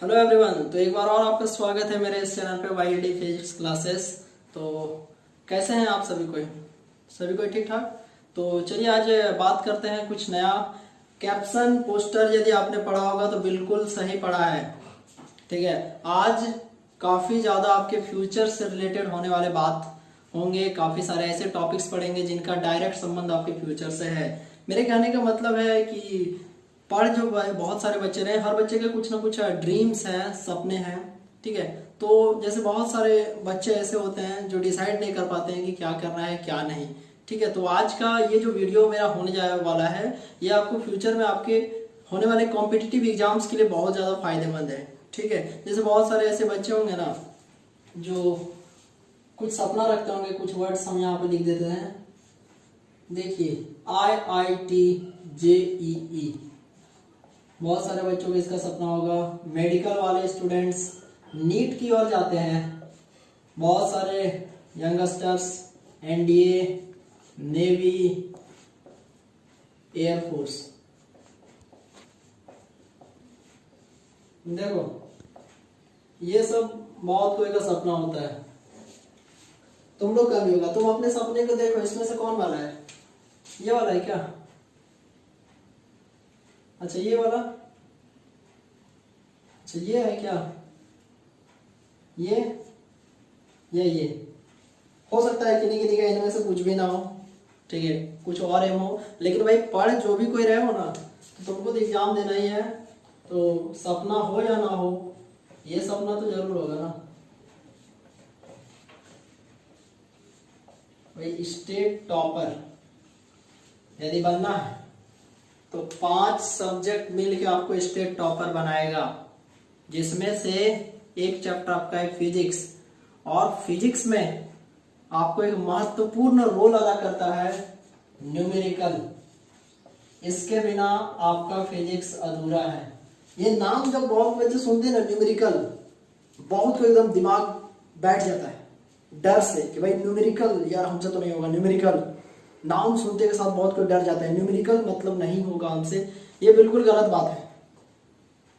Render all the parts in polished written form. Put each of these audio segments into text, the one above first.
Hello everyone. तो एक बार और आपका स्वागत है मेरे इस चैनल पे वाईडी फिजिक्स क्लासेस। तो कैसे हैं आप सभी कोई ठीक ठाक। तो चलिए आज बात करते हैं कुछ नया। कैप्शन पोस्टर यदि आपने पढ़ा होगा तो बिल्कुल सही पढ़ा है। ठीक है, आज काफ़ी ज़्यादा आपके फ्यूचर से रिलेटेड होने वाले बात होंगे। काफ़ी सारे ऐसे टॉपिक्स पढ़ेंगे जिनका डायरेक्ट संबंध आपके फ्यूचर से है। मेरे कहने का मतलब है कि बहुत सारे बच्चे रहे, हर बच्चे के कुछ ना कुछ ड्रीम्स हैं, सपने हैं। ठीक है, तो जैसे बहुत सारे बच्चे ऐसे होते हैं जो डिसाइड नहीं कर पाते हैं कि क्या करना है क्या नहीं। ठीक है, तो आज का ये जो वीडियो मेरा होने जाने वाला है ये आपको फ्यूचर में आपके होने वाले कॉम्पिटिटिव एग्जाम्स के लिए बहुत ज़्यादा फायदेमंद है। ठीक है, जैसे बहुत सारे ऐसे बच्चे होंगे ना जो कुछ सपना रखते होंगे, कुछ वर्ड्स हम यहाँ पे लिख देते हैं। देखिए IIT JEE, बहुत सारे बच्चों को इसका सपना होगा। मेडिकल वाले स्टूडेंट्स नीट की ओर जाते हैं। बहुत सारे यंगस्टर्स NDA, नेवी, एयरफोर्स। देखो ये सब बहुत कोई का सपना होता है। तुम लोग का भी होगा। तुम अपने सपने को देखो, इसमें से कौन वाला है? ये वाला है क्या? अच्छा ये वाला, अच्छा ये है क्या? ये हो सकता है किन्हीं किन्हीं का इनमें से कुछ भी ना हो। ठीक है, कुछ और एम हो, लेकिन भाई पढ़ जो भी कोई रहे हो ना तो तुमको तो एग्जाम देना ही है। तो सपना हो या ना हो, ये सपना तो जरूर होगा ना भाई। स्टेट टॉपर यदि बनना है तो 5 सब्जेक्ट मिल के आपको स्टेट टॉपर बनाएगा, जिसमें से एक चैप्टर आपका है फिजिक्स। और फिजिक्स में आपको एक महत्वपूर्ण रोल अदा करता है न्यूमेरिकल। इसके बिना आपका फिजिक्स अधूरा है। ये नाम जब बहुत बच्चे सुनते हैं ना न्यूमेरिकल, बहुत को एकदम दिमाग बैठ जाता है डर से कि भाई न्यूमेरिकल यार हमसे तो नहीं होगा। न्यूमेरिकल नाम सुनते के साथ बहुत कोई डर जाता है, न्यूमेरिकल मतलब नहीं होगा हमसे। ये बिल्कुल गलत बात है।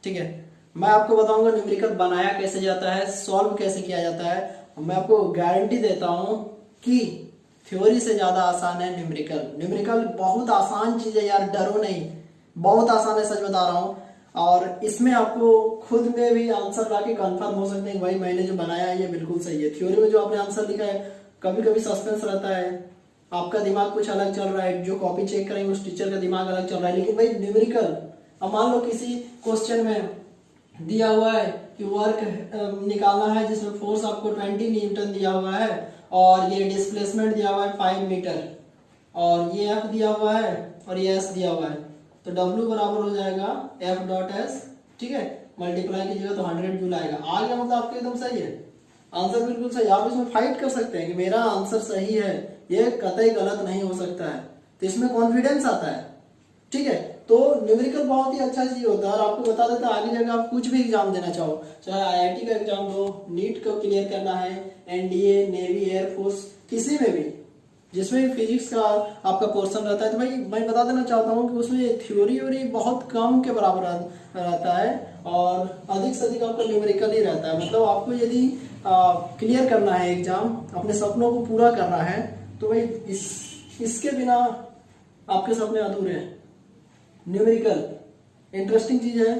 ठीक है, मैं आपको बताऊंगा न्यूमेरिकल बनाया कैसे जाता है, सॉल्व कैसे किया जाता है। मैं आपको गारंटी देता हूं कि थ्योरी से ज्यादा आसान है न्यूमेरिकल। न्यूमेरिकल बहुत आसान चीज है यार, डरो नहीं, बहुत आसान है, सच बता रहा हूं। और इसमें आपको खुद में भी आंसर लाके कंफर्म हो सकते हैं भाई मैंने जो बनाया है ये बिल्कुल सही है। थ्योरी में जो आपने आंसर लिखा है कभी कभी सस्पेंस रहता है, आपका दिमाग कुछ अलग चल रहा है, जो कॉपी चेक करेंगे उस टीचर का दिमाग अलग चल रहा है। लेकिन भाई न्यूमेरिकल, अब मान लो किसी क्वेश्चन में दिया हुआ है कि वर्क निकालना है जिसमें फोर्स आपको 20 न्यूटन दिया हुआ है और ये डिस्प्लेसमेंट दिया हुआ है 5 मीटर, और ये F दिया हुआ है और ये S दिया हुआ है, तो W बराबर हो जाएगा F.S। ठीक है, मल्टीप्लाई कीजिएगा तो 100 जूल आएगा। आ गया, मतलब आपके एकदम सही है, आंसर बिल्कुल सही। आप इसमें फाइट कर सकते हैं कि मेरा आंसर सही है, ये कतई गलत नहीं हो सकता है, तो इसमें कॉन्फिडेंस आता है। ठीक है, तो न्यूमेरिकल बहुत ही अच्छा चीज होता है। और आपको बता देता आगे जगह आप कुछ भी एग्जाम देना चाहो, चाहे IIT का एग्जाम दो, नीट को क्लियर करना है, NDA, नेवी, एयरफोर्स, किसी में भी जिसमें फिजिक्स का आपका पोर्शन रहता है, तो भाई मैं बता देना चाहता हूँ कि उसमें थ्योरी व्योरी बहुत कम के बराबर रहता है और अधिक से अधिक आपका न्यूमेरिकल ही रहता है। मतलब आपको यदि क्लियर करना है एग्जाम, अपने सपनों को पूरा करना है, तो भाई इसके बिना आपके सपने अधूरे हैं। न्यूमेरिकल इंटरेस्टिंग चीज है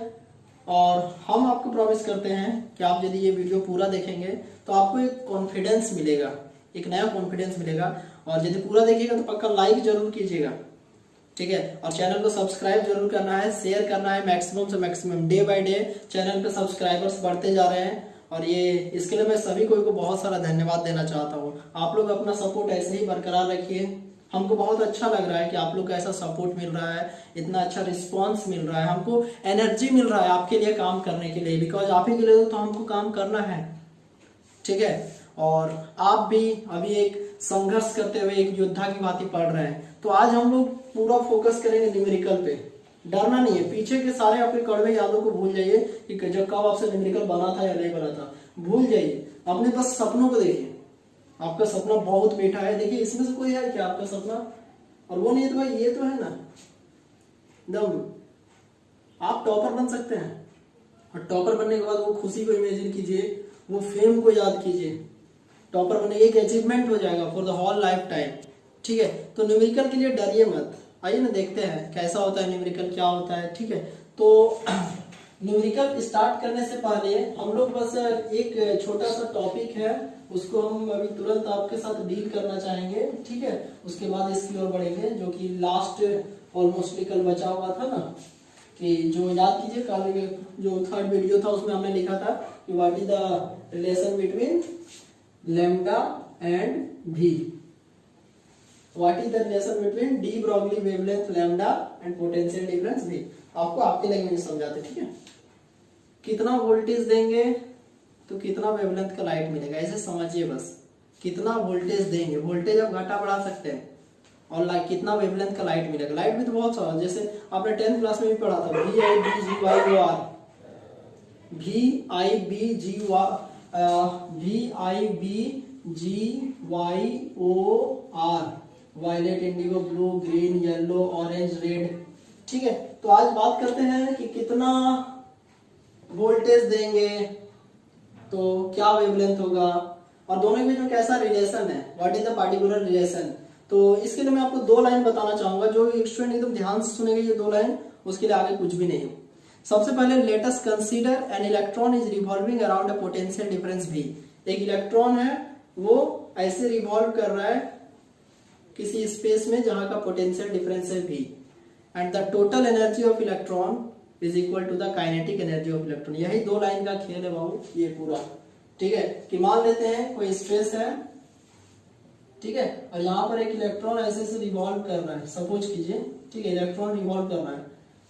और हम आपको प्रॉमिस करते हैं कि आप यदि ये वीडियो पूरा देखेंगे तो आपको एक कॉन्फिडेंस मिलेगा, एक नया कॉन्फिडेंस मिलेगा। और यदि पूरा देखिएगा तो पक्का लाइक जरूर कीजिएगा। ठीक है, और चैनल को सब्सक्राइब जरूर करना है, शेयर करना है मैक्सिमम से maximum. Day by day channel पे सब्सक्राइबर्स बढ़ते जा रहे हैं और ये इसके लिए मैं सभी को बहुत सारा धन्यवाद देना चाहता हूँ। आप लोग अपना सपोर्ट ऐसे ही बरकरार रखिए। हमको बहुत अच्छा लग रहा है कि आप लोग का ऐसा सपोर्ट मिल रहा है, इतना अच्छा रिस्पांस मिल रहा है, हमको एनर्जी मिल रहा है आपके लिए काम करने के लिए, बिकॉज आप ही के लिए तो हमको काम करना है। ठीक है, और आप भी अभी एक संघर्ष करते हुए एक योद्धा की भांति पढ़ रहे हैं, तो आज हम लोग पूरा फोकस करेंगे न्यूमेरिकल पे। डरना नहीं है, पीछे के सारे आपके कड़वे यादों को भूल जाइए कि जब कब आपसे न्यूमेरिकल बना था या नहीं बना था, भूल जाइए। अपने बस सपनों को देखिए, आपका सपना बहुत मीठा है। देखिए इसमें से कोई है क्या आपका सपना? और वो नहीं है तो भाई ये तो है ना, एकदम आप टॉपर बन सकते हैं। और टॉपर बनने के बाद वो खुशी को इमेजिन कीजिए, वो फेम को याद कीजिए। टॉपर बनने एक अचीवमेंट हो जाएगा for the whole life time. ठीक है, तो न्यूमेरिकल के लिए डरिए मत। आइए ना देखते हैं कैसा होता है न्यूमेरिकल, क्या होता है। ठीक है, तो न्यूमेरिकल स्टार्ट करने से पहले हम लोग बस एक छोटा सा टॉपिक है, उसको हम अभी तुरंत आपके साथ डील करना चाहेंगे। ठीक है, उसके बाद इसकी ओर बढ़ेंगे, जो कि लास्ट ऑलमोस्टली कल बचा हुआ था ना, कि जो याद कीजिए कल जो थर्ड वीडियो था उसमें हमने लिखा था कि what is the relation between lambda and V. What is the relation between de Broglie wavelength lambda and potential difference V. आपको आपके लैंग्वेज में समझाते। ठीक है, कितना वोल्टेज देंगे तो कितना वेवलेंथ का लाइट मिलेगा, ऐसे समझिए बस। कितना वोल्टेज देंगे, वोल्टेज आप घटा बढ़ा सकते हैं, और लाइट कितना वेवलेंथ का लाइट मिलेगा। लाइट भी तो बहुत सारा, जैसे आपने 10th क्लास में भी पढ़ा था, V I B G Y O R, V I B G Y O R, violet, indigo, blue, green, yellow, orange, red. ठीक है, तो आज बात करते हैं कि कितना वोल्टेज देंगे तो क्या वेवलेंथ होगा, और दोनों के बीच में कैसा रिलेशन है, what is the particular relation. तो इसके लिए मैं आपको 2 लाइन बताना चाहूंगा, जो स्टूडेंट एकदम ध्यान से सुनेंगे ये 2 लाइन, उसके लिए आगे कुछ भी नहीं। सबसे पहले let us consider an electron is revolving around a potential difference भी। एक इलेक्ट्रॉन है, वो ऐसे रिवॉल्व कर रहा है किसी स्पेस में जहां का पोटेंशियल डिफरेंस है भी, and the total energy of electron is equal to the kinetic energy of electron. यही 2 लाइन का खेल है बाबू ये पूरा। ठीक है, कि मान लेते हैं कोई स्पेस है, ठीक है, और यहाँ पर एक इलेक्ट्रॉन ऐसे से रिवॉल्व कर रहा है, सपोज कीजिए। ठीक है, इलेक्ट्रॉन रिवॉल्व कर रहा है,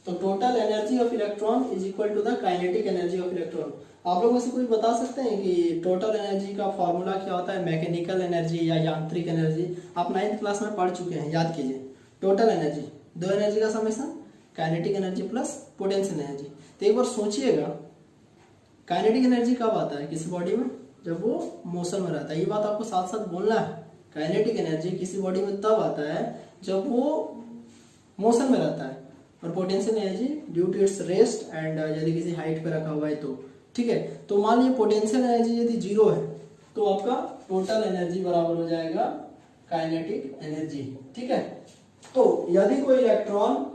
तो total energy of electron is equal to the kinetic energy of electron. आप लोगों से कोई बता सकते हैं कि टोटल एनर्जी का फॉर्मूला क्या होता है, मैकेनिकल एनर्जी या यांत्रिक एनर्जी। आप 9th क्लास में पढ़ चुके हैं, याद कीजिए। टोटल एनर्जी, 2 एनर्जी का summation, kinetic energy plus potential energy. तो एक बार सोचिएगा, काइनेटिक एनर्जी कब आता है किसी बॉडी में, जब वो मोशन में रहता है। ये बात आपको साथ साथ बोलना है। काइनेटिक एनर्जी किसी बॉडी में तब आता है जब वो मोशन में रहता है, और potential energy due to its rest and यदि किसी हाइट पे रखा हुआ है तो। ठीक है, तो मान लीजिए पोटेंशियल एनर्जी यदि 0 है तो आपका टोटल एनर्जी बराबर हो जाएगा काइनेटिक एनर्जी। ठीक है, तो यदि कोई इलेक्ट्रॉन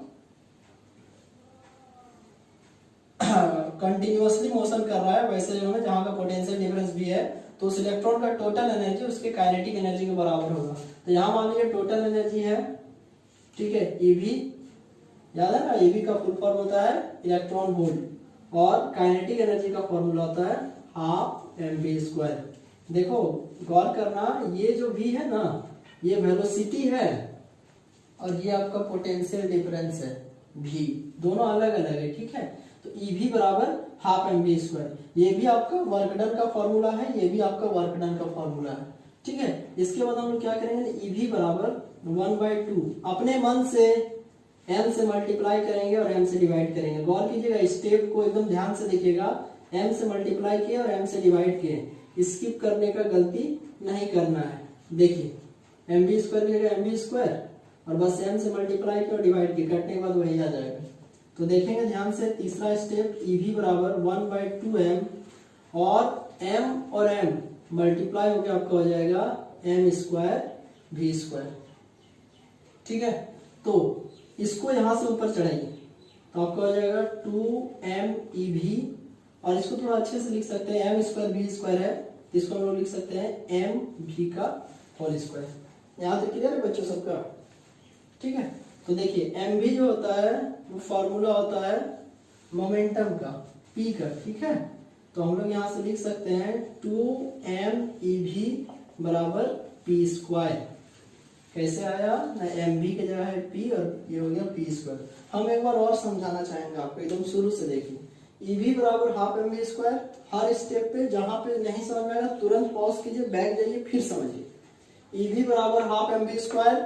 कंटिन्यूअसली मोशन कर रहा है वैसे जगह में जहां का पोटेंशियल डिफरेंस भी है, तो उस इलेक्ट्रॉन का टोटल एनर्जी उसके काइनेटिक एनर्जी के बराबर होगा। तो यहाँ मान लीजिए टोटल एनर्जी है, ठीक है, ईवी, याद है ना, ईवी का फुल फॉर्म होता है इलेक्ट्रॉन वोल्ट, और काइनेटिक एनर्जी का फॉर्मूला होता है हाफ mv²। देखो गौर करना, ये जो v है ना, ये वेलोसिटी है, और ये आपका पोटेंशियल डिफरेंस है v, दोनों अलग अलग है। ठीक है, तो EV बराबर हाफ mv²। ये भी आपका वर्क डन का फॉर्मूला है, ये भी आपका वर्क डन का फॉर्मूला है। ठीक है, इसके बाद हम लोग क्या करेंगे, EV बराबर 1/2 अपने मन से m से मल्टीप्लाई करेंगे और m से डिवाइड करेंगे। गौर कीजिएगा, स्टेप को एकदम ध्यान से देखिएगा, m से मल्टीप्लाई किए और m से डिवाइड किए, स्किप करने का गलती नहीं करना है। देखिए mv² मिलेगा mv², और बस m से मल्टीप्लाई किया और डिवाइड किया, कटने के बाद वही आ जाएगा। तो देखेंगे ध्यान से, तीसरा स्टेप EV बराबर 1/2m, और m और m मल्टीप्लाई होकर आपका हो जाएगा m² v²। ठीक है, तो इसको यहां से ऊपर चढ़ाइए तो आपका हो जाएगा 2m EV, और इसको थोड़ा अच्छे से लिख सकते हैं, m² v² है, इसको हम लोग लिख सकते हैं mv का होल स्क्वायर। यहाँ तक क्लियर है बच्चों सबका। ठीक है, तो देखिए mv जो होता है वो फॉर्मूला होता है मोमेंटम का, p का। ठीक है, तो हम लोग यहाँ से लिख सकते हैं 2m EV बराबर p²। कैसे आया ना, mv की जगह है p और ये हो गया p²। हम एक बार और समझाना चाहेंगे आपको, एकदम शुरू से देखिए, EV बराबर हाफ mv²। हर स्टेप पे जहां पे नहीं समझ में आएगा तुरंत पॉज कीजिए, बैक जाइए, फिर समझिए। EV बराबर हाफ mv²,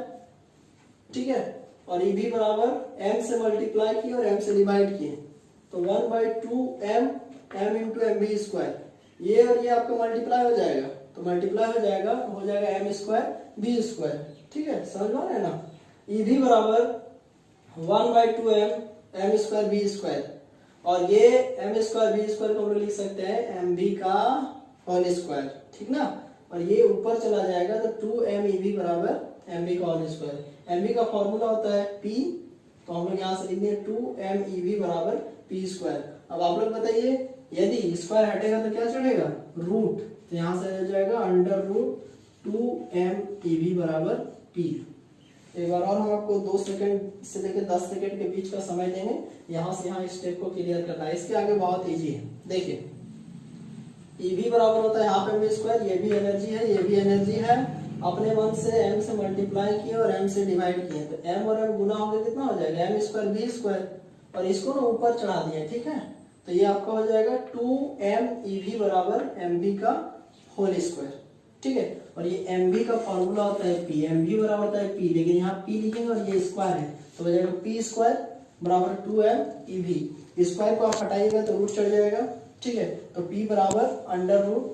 ठीक है, और EV बराबर m से मल्टीप्लाई किए और m से डिवाइड किए, तो 1/2m m इंटू mv²। ये और ये आपका मल्टीप्लाई हो जाएगा, तो मल्टीप्लाई हो जाएगा तो हो जाएगा m² v²। ठीक है, समझ में आ रहा है ना। EV बराबर 1/2m m² v², और ये एम स्क्वायर वी स्क्वायर को हम लोग लिख सकते हैं एम वी का होल स्क्वायर, ठीक ना। और ये ऊपर चला जाएगा तो 2m ई वी बराबर एम वी का होल स्क्वायर। एम वी का फॉर्मूला होता है p, तो हम लोग यहाँ से लिख देंगे 2m ई वी बराबर पी स्क्वायर। अब आप लोग बताइए यदि स्क्वायर हटेगा तो क्या चढ़ेगा, रूट, तो यहाँ से आ जाएगा under root 2m E V बराबर p। एक बार और हम आपको 2 सेकंड से लेकर 10 सेकंड के बीच का समय देंगे, यहाँ से यहाँ स्टेप को क्लियर करना है। इसके आगे बहुत इजी है, देखिए EV बराबर होता है यहाँ पे m स्क्वायर, ये भी एनर्जी है ये भी एनर्जी है, अपने मन से m से मल्टीप्लाई किए और m से डिवाइड किए, तो m और m गुना होकर कितना हो जाएगा m स्क्वायर v स्क्वायर, और इसको ना ऊपर चढ़ा दिया, ठीक है। तो ये आपका हो जाएगा 2m EV बराबर mv का होल स्क्वायर, ठीक है। और ये mv का फॉर्मूला होता है p, mv बराबर होता है p, लेकिन यहाँ p लिखेंगे और ये स्क्वायर है तो हो जाएगा p स्क्वायर बराबर 2m EV। स्क्वायर को आप हटाइएगा तो रूट चढ़ जाएगा, ठीक है। तो p बराबर अंडर रूट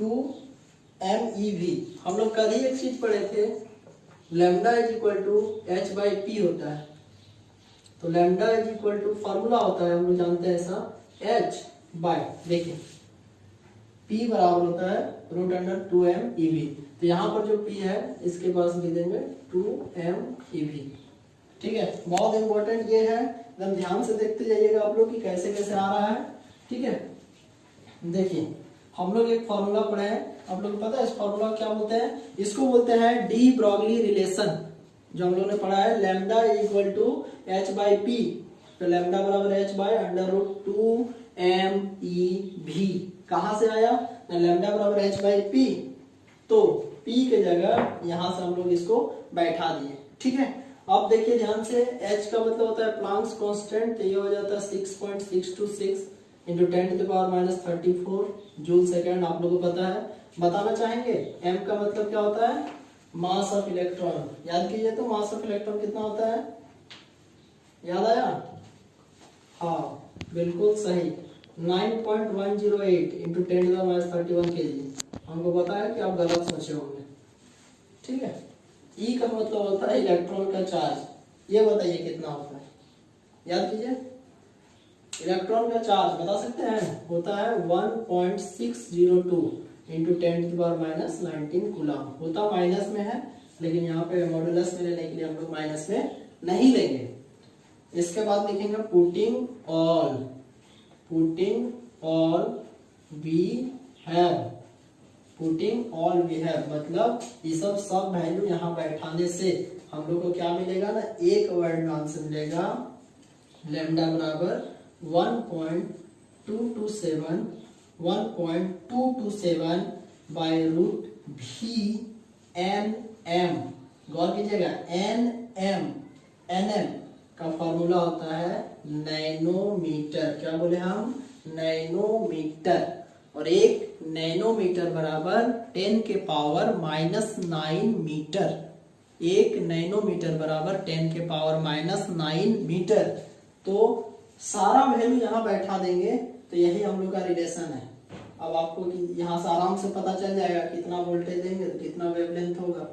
2m EV। हम लोग कल ही एक चीज पढ़े थे, lambda is equal to h by P होता है, तो lambda is equal to formula होता है हम लोग जानते हैं ऐसा h बाई, देखिए p बराबर होता है रूट अंडर 2m EV। तो यहाँ पर जो p है इसके पास लिख देंगे 2m EV, ठीक है। बहुत इंपॉर्टेंट ये है, एकदम ध्यान से देखते जाइएगा आप लोग कि कैसे कैसे आ रहा है, ठीक है। देखिए हम लोग एक फॉर्मूला पढ़े हैं, आप लोग को पता है इस फॉर्मूला क्या बोलते हैं, इसको बोलते हैं डी ब्रॉगली रिलेशन, जो हम लोग ने पढ़ा है lambda equal to h by P, तो लैम्डा बराबर h by under root 2m EV। कहाँ से आया, लैम्डा बराबर h बाई पी, तो p के जगह यहाँ से हम लोग इसको बैठा दिए, ठीक है। अब देखिए ध्यान से, h का मतलब होता है प्लांक्स कांस्टेंट, तो ये हो जाता है 6.626 into 10 to the power minus 34 joule second, आप लोगों को पता है। बताना चाहेंगे m का मतलब क्या होता है, मास ऑफ इलेक्ट्रॉन, याद कीजिए तो मास ऑफ इलेक्ट्रॉन कितना होता है, याद आया, हाँ बिल्कुल सही 9.108 into 10 to the minus 31 kg। हमको पता है कि आप गलत सोचे होंगे, ठीक है। E का मतलब होता है इलेक्ट्रॉन का चार्ज, ये बताइए कितना होता है, याद कीजिए। इलेक्ट्रॉन का चार्ज बता सकते हैं, होता है 1.602 into 10 to the power minus 19 coulomb. होता माइनस में है, लेकिन यहाँ पे मॉडुलस में लेने के लिए हम लोग माइनस में नहीं लेंगे। इसके बाद लिखेंगे पुटिंग ऑल वी हैव, मतलब ये सब वैल्यू यहाँ बैठाने से हम लोग को क्या मिलेगा ना, एक वर्ड में आंसर मिलेगा, लैम्डा बराबर 1.227 बाई रूट भी एन एम। गौर कीजिएगा एन एम का फॉर्मूला होता है नैनोमीटर, क्या बोले हम, नैनोमीटर। और एक नैनोमीटर बराबर 10 के पावर माइनस 9 मीटर, एक नैनोमीटर बराबर 10 के पावर माइनस 9 मीटर। तो सारा वैल्यू यहाँ बैठा देंगे, तो यही हम लोग का रिलेशन है। अब आपको यहाँ से आराम से पता चल जाएगा कितना वोल्टेज देंगे तो कितना वेवलेंथ होगा,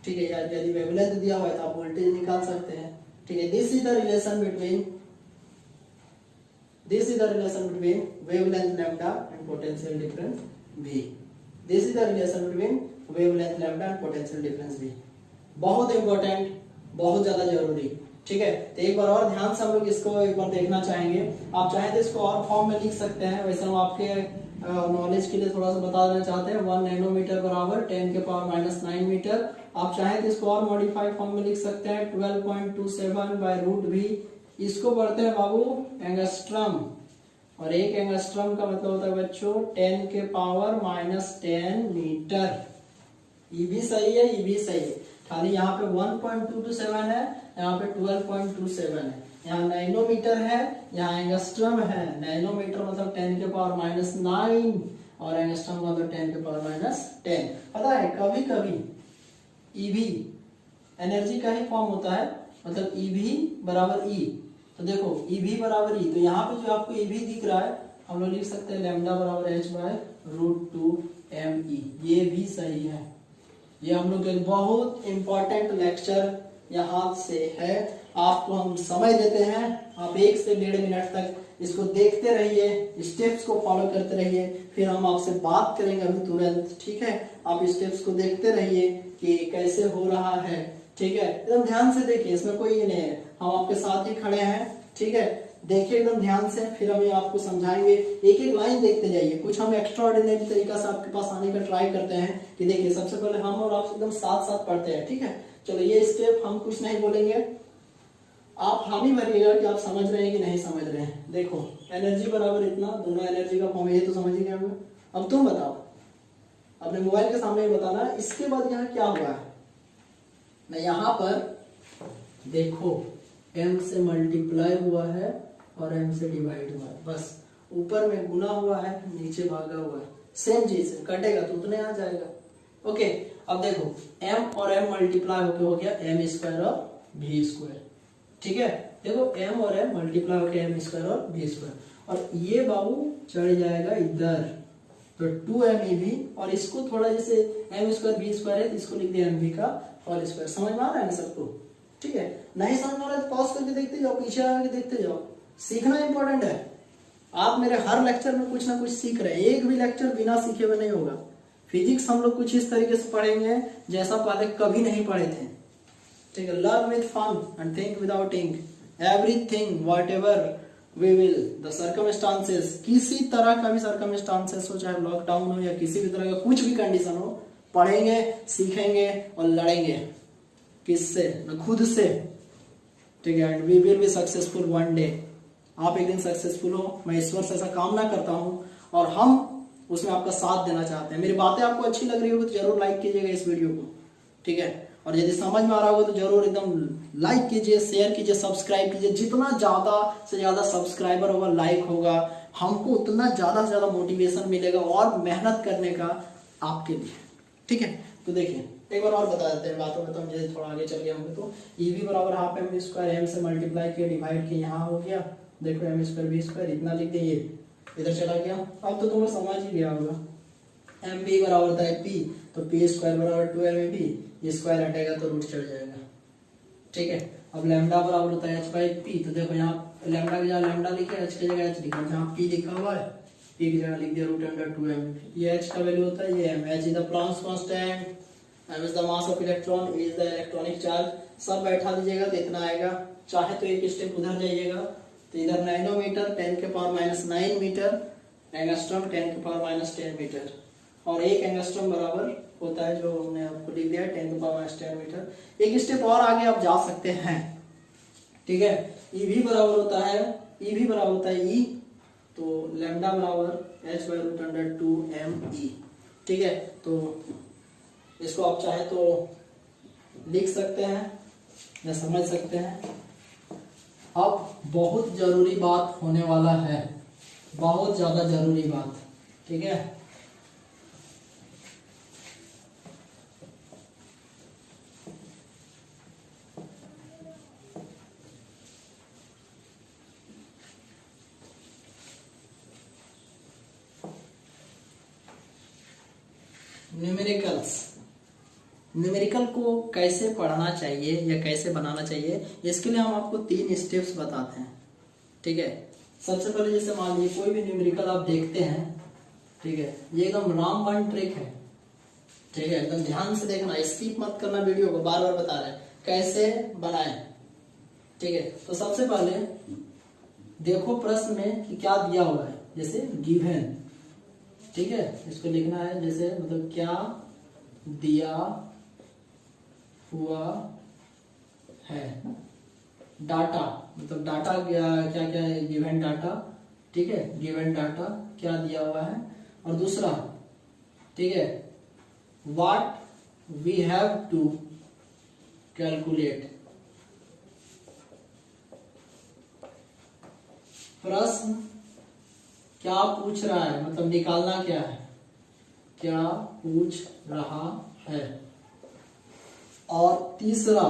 ठीक है। यदि वेवलेंथ दिया हुआ है तो आप वोल्टेज निकाल सकते हैं, ठीक है। This is the relation between wavelength lambda and potential difference V। This is the relation between wavelength lambda and potential difference V। बहुत इंपॉर्टेंट, बहुत ज्यादा जरूरी, ठीक है। तो एक बार और ध्यान से हम लोग इसको एक बार देखना चाहेंगे। आप चाहें तो इसको और फॉर्म में लिख सकते हैं, वैसे हम आपके नॉलेज के लिए थोड़ा सा बता देना चाहते हैं। 1 नैनोमीटर बराबर 10 के पावर माइनस 9 मीटर। आप चाहें तो इसको और मॉडिफाइड फॉर्म में लिख सकते हैं 12.27 बाई रूट भी। इसको पढ़ते हैं बाबू एंगस्ट्रम, और एक एंगस्ट्रम का मतलब होता है बच्चों 10 के पावर माइनस 10 मीटर। ये भी सही है, ये भी सही है, खाली यहाँ पे 1.227 है, यहाँ पे 12.27 है। यहाँ नैनोमीटर है, यहाँ एंगस्ट्रम है। नैनोमीटर मतलब 10 के पावर माइनस 9 और एंगस्ट्रम मतलब 10 के पावर माइनस 10। पता है कभी कभी ईवी एनर्जी का ही फॉर्म होता है, मतलब ईवी बराबर ई। तो देखो ईवी बराबर ई, तो यहाँ पे जो आपको ईवी दिख रहा है हम लोग लिख सकते हैं लैम्डा बराबर h by root 2m e। ये भी सही है। ये हम लोग एक बहुत इंपॉर्टेंट लेक्चर यहाँ से है, आपको हम समय देते हैं, आप 1 से 1.5 मिनट तक इसको देखते रहिए, स्टेप्स को फॉलो करते रहिए, फिर हम आपसे बात करेंगे अभी तुरंत, ठीक है। आप स्टेप्स को देखते रहिए कि कैसे हो रहा है, ठीक है। एकदम ध्यान से देखिए, इसमें कोई ये नहीं है, हम आपके साथ ही खड़े हैं, ठीक है। देखिए एकदम ध्यान से, फिर हम आपको समझाएंगे, एक एक लाइन देखते जाइए। कुछ हम एक्स्ट्रा ऑर्डिनरी तरीका से आपके पास आने का ट्राई करते हैं कि देखिए सबसे पहले हम और आप एकदम साथ साथ पढ़ते हैं, ठीक है। चलो ये स्टेप हम कुछ नहीं बोलेंगे, आप हामी भरिएगा कि आप समझ रहे हैं कि नहीं समझ रहे हैं। देखो एनर्जी बराबर इतना, दोनों एनर्जी का फॉर्म, ये तो समझ ही गए होंगे। अब तुम बताओ, अपने मोबाइल के सामने बताना इसके बाद यहाँ क्या हुआ है। मैं यहाँ पर देखो m से मल्टीप्लाई हुआ है और m से डिवाइड हुआ है, बस ऊपर में गुना हुआ है, नीचे भागा हुआ है, सेम चीज है, कटेगा तो उतने आ जाएगा। ओके, अब देखो m और m मल्टीप्लाई होके हो गया m स्क्वायर और v स्क्वायर, ठीक है। देखो m और m मल्टीप्लाई होके m स्क्वायर और v स्क्वायर, और ये बाबू चढ़ जाएगा इधर, तो 2mv, और इसको थोड़ा जैसे m स्क्वायर v स्क्वायर है तो इसको लिख दिया mv का होल स्क्वायर। समझ में आ रहा है ना सबको, ठीक है। नहीं समझ में आ रहा है तो पॉज करके देखते जाओ, पीछे आके देखते जाओ। सीखना इंपॉर्टेंट है। आप मेरे हर लेक्चर में कुछ ना कुछ सीख रहे हैं, एक भी लेक्चर बिना सीखे हुए नहीं होगा। फिजिक्स हम लोग कुछ इस तरीके से पढ़ेंगे जैसा पहले कभी नहीं पढ़े थे, ठीक है। Learn with fun and think without think everything whatever we will the circumstances, किसी तरह का भी सर्कमस्टांसेस हो, चाहे लॉकडाउन हो या किसी भी तरह का कुछ भी कंडीशन हो, पढ़ेंगे, सीखेंगे और लड़ेंगे। किससे? खुद से, ठीक है। And we will be successful one day. आप एक दिन सक्सेसफुल हो, मैं ईश्वर से ऐसा कामना करता हूं, और हम उसमें आपका साथ देना चाहते हैं। मेरी बातें आपको अच्छी लग रही होगी तो जरूर लाइक कीजिएगा इस वीडियो को, ठीक है। और यदि समझ में आ रहा होगा तो जरूर एकदम लाइक कीजिए, शेयर कीजिए, सब्सक्राइब कीजिए। जितना ज्यादा से ज्यादा सब्सक्राइबर होगा, लाइक होगा, हमको उतना ज्यादा से ज्यादा मोटिवेशन मिलेगा और मेहनत करने का आपके लिए, ठीक है। तो देखिए एक बार और बता देते हैं बातों में, तो हम जैसे थोड़ा आगे चल गए होंगे। तो EV बराबर हाफ एम स्क्वायर, m से मल्टीप्लाई किया डिवाइड किया, यहाँ हो गया देखो m स्क्वायर v स्क्वायर, इतना लिख दिए, इधर चला गया। अब तो तुम्हें समझ ही गया होगा, mv बराबर होता है p, तो p स्क्वायर बराबर 2mv, ये स्क्वायर हटेगा तो रूट चढ़ जाएगा, ठीक है। अब लैम्डा बराबर होता है h बाई p, तो देखो यहाँ लैम्डा की जगह लैम्डा लिखे, h की जगह h लिखा, जहाँ p लिखा हुआ है p की जगह लिख दिया रूट अंडर 2mv। ये h का वैल्यू होता है ये m, h is the Planck's constant, m is the mass of electron, E is the electronic charge। सब बैठा दीजिएगा तो इतना आएगा। चाहे तो एक स्टेप उधर जाइएगा तो इधर नैनोमीटर 10 के पावर माइनस 9 मीटर, एंगस्ट्रॉम 10 के पावर माइनस 10 मीटर, और एक एंगस्ट्रॉम बराबर होता है जो हमने आपको लिख दिया 10 के पावर माइनस 10 मीटर। एक स्टेप और आगे आप जा सकते हैं, ठीक है। EV बराबर होता है, EV बराबर होता है E, तो लैम्डा बराबर h by root under 2mE, ठीक है। तो इसको आप चाहे तो लिख सकते हैं या समझ सकते हैं। अब बहुत जरूरी बात होने वाला है, बहुत ज्यादा जरूरी बात, ठीक है। न्यूमेरिकल को कैसे पढ़ना चाहिए या कैसे बनाना चाहिए, इसके लिए हम आपको 3 स्टेप्स बताते हैं, ठीक है। सबसे पहले जैसे मान लीजिए कोई भी न्यूमेरिकल आप देखते हैं, ठीक है, ये एकदम रामबाण ट्रिक है, ठीक है। एकदम ध्यान से देखना, स्किप मत करना वीडियो को, बार बार बता रहे हैं कैसे बनाए, ठीक है। तो सबसे पहले देखो प्रश्न में कि क्या दिया हुआ है, जैसे गिवन, ठीक है। इसको लिखना है जैसे मतलब क्या दिया हुआ है, डाटा मतलब डाटा क्या क्या क्या है, गिवन डाटा, ठीक है, गिवन डाटा क्या दिया हुआ है। और दूसरा, ठीक है, what we have to calculate, प्रश्न क्या पूछ रहा है, मतलब निकालना क्या है, क्या पूछ रहा है। और तीसरा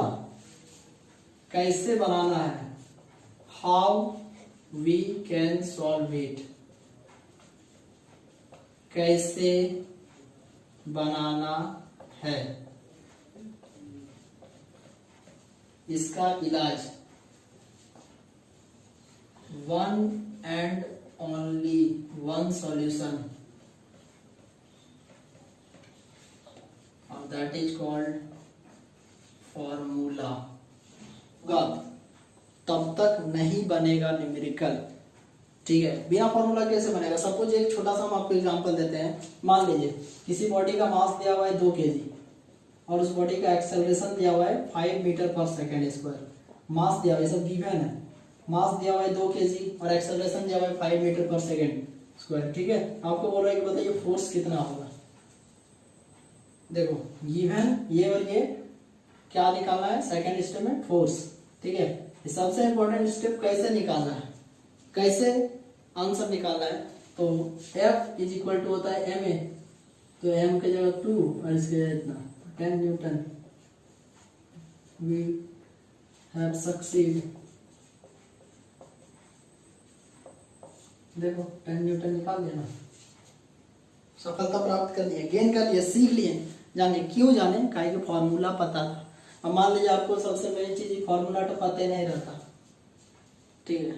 कैसे बनाना है, how we can solve it, कैसे बनाना है, इसका इलाज 1 and only one solution that is called formula। तब तक नहीं बनेगा न्यूमेरिकल। ठीक है, बिना फॉर्मूला कैसे बनेगा? सपोज एक छोटा सा हम आपको एग्जांपल देते हैं। मान लीजिए किसी बॉडी का मास दिया हुआ है 2 kg और उस बॉडी का एक्सेलरेशन दिया हुआ है 5 मीटर पर सेकेंड स्क्वायर। मास दिया हुआ है, सब गिवन है। मास दिया हुआ है 2 kg और एक्सेलरेशन दिया हुआ है 5 मीटर पर सेकेंड स्क्वायर। ठीक है, आपको बोल रहा है कि बताइए फोर्स कितना होगा। देखो गिवन ये और ये क्या निकालना है, सेकेंड स्टेप में फोर्स। ठीक है, सबसे इंपॉर्टेंट स्टेप कैसे निकालना है, कैसे आंसर निकालना है। तो F इज इक्वल टू होता है ma, तो m की जगह 2 और इसके जगह इतना 10 न्यूटन। We have succeed. देखो 10 न्यूटन निकाल दिया ना, सफलता प्राप्त कर लिया, गेन कर लिया, सीख लिए। जाने क्यों जाने, काहे कि फॉर्मूला पता था। अब मान लीजिए आपको सबसे मेन चीज फॉर्मूला तो पता ही नहीं रहता। ठीक है,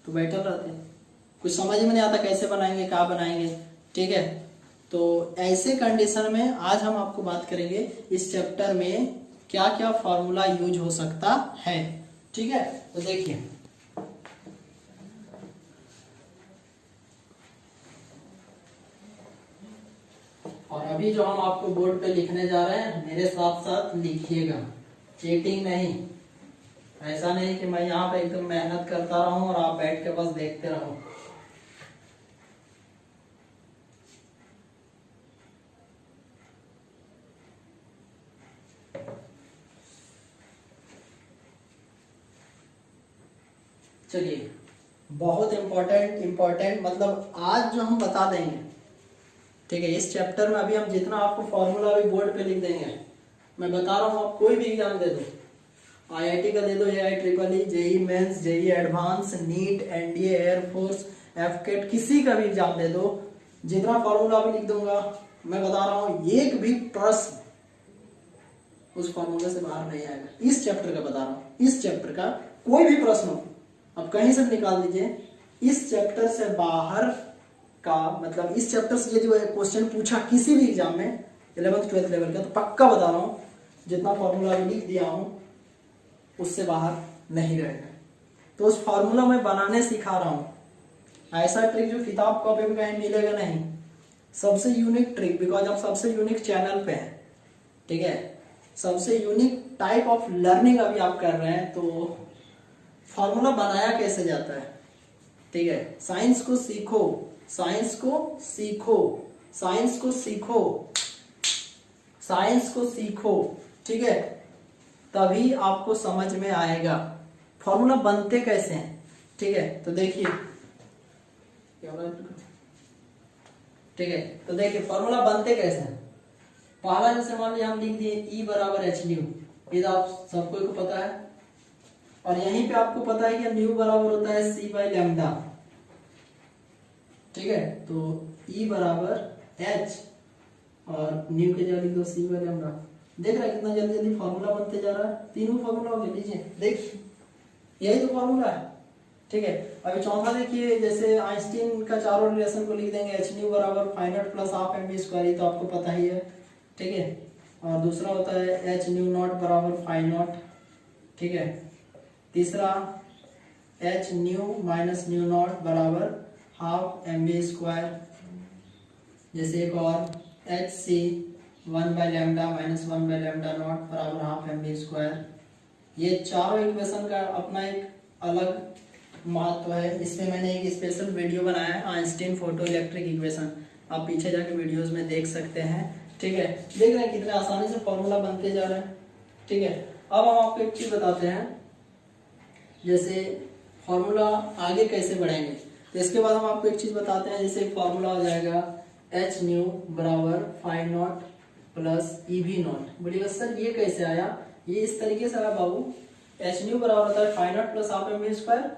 तो बैठल रहते, कुछ समझ में नहीं आता कैसे बनाएंगे, क्या बनाएंगे। ठीक है, तो ऐसे कंडीशन में आज हम आपको बात करेंगे इस चैप्टर में क्या क्या फॉर्मूला यूज हो सकता है। ठीक है, तो देखिए और अभी जो हम आपको बोर्ड पे लिखने जा रहे हैं मेरे साथ साथ लिखिएगा, चीटिंग नहीं। ऐसा नहीं कि मैं यहाँ पे एकदम मेहनत करता रहूं और आप बैठ के बस देखते रहो। चलिए, बहुत इंपॉर्टेंट मतलब आज जो हम बता देंगे। ठीक है, इस चैप्टर में अभी हम जितना आपको फॉर्मूला भी बोर्ड पे लिख देंगे। मैं बता रहा हूँ, आप कोई भी एग्जाम दे दो, IIT का दे दो, JEE, JEE mains, JEE advance, NEET, NDA, air force, FCAT, किसी का भी एग्जाम दे दो, जितना फॉर्मूला भी लिख दूंगा, मैं बता रहा हूँ एक भी प्रश्न उस फॉर्मूले से बाहर नहीं आएगा। इस चैप्टर का बता रहा हूँ, इस चैप्टर का कोई भी प्रश्न हो आप कहीं से निकाल दीजिए, इस चैप्टर से बाहर का मतलब इस चैप्टर से यदि क्वेश्चन पूछा किसी भी एग्जाम में 11th-12th लेवल का, तो पक्का बता रहा हूँ जितना फॉर्मूला लिख दिया हूँ उससे बाहर नहीं रहेगा। तो उस फॉर्मूला मैं बनाने सिखा रहा हूँ, ऐसा ट्रिक जो किताब कॉपी में कहीं मिलेगा नहीं, सबसे यूनिक ट्रिक, बिकॉज आप सबसे यूनिक चैनल पे हैं। ठीक है, सबसे यूनिक टाइप ऑफ लर्निंग अभी आप कर रहे हैं। तो फॉर्मूला बनाया कैसे जाता है, ठीक है, साइंस को सीखो, साइंस को सीखो, साइंस को सीखो, साइंस को सीखो। ठीक है, तभी आपको समझ में आएगा फॉर्मूला बनते कैसे हैं। ठीक है, तो देखिए, ठीक है, तो देखिए फॉर्मूला बनते कैसे हैं। पहला जैसे मान लीजिए हम लिख दिए E बराबर एच न्यू, ये तो आप सबको को पता है, और यहीं पे आपको पता है कि न्यू बराबर होता है C बाई लैम्डा। ठीक है, तो E बराबर H और न्यू के जगह लिख दो C बाई लैम्डा। देख रहे हैं कितना जल्दी जल्दी फॉर्मूला बनते जा रहा है। तीनों फॉर्मूला ले लीजिए, देखिए यही तो फॉर्मूला है। ठीक है, अभी चौथा देखिए, जैसे आइंस्टीन का चारों रिलेशन को लिख देंगे, एच न्यू बराबर phi naught plus half m b square, ये तो आपको पता ही है। ठीक है, और दूसरा होता है एच न्यू नॉट बराबर फाई नॉट। ठीक है, तीसरा h nu minus nu naught बराबर हाफ एम बी स्क्वायर। जैसे एक और h c 1 by lambda minus 1 by lambda naught बराबर हाफ एम बी स्क्वायर। ये चारों इक्वेशन का अपना एक अलग महत्व है। इसमें मैंने एक स्पेशल वीडियो बनाया है, आइंस्टीन फोटो इलेक्ट्रिक इक्वेशन, आप पीछे जाके वीडियोस में देख सकते हैं। ठीक है, देख रहे हैं कितने आसानी से फॉर्मूला बनते जा रहे हैं। ठीक है, अब हम आपको एक चीज बताते हैं, जैसे फॉर्मूला आगे कैसे बढ़ाएंगे। तो इसके बाद हम आपको एक चीज बताते हैं, जैसे फॉर्मूला हो जाएगा एच न्यू बराबर phi naught plus E V naught. बोलिएगा सर ये कैसे आया, ये इस तरीके से आया बाबू, एच न्यू बराबर होता है phi naught plus half m b square,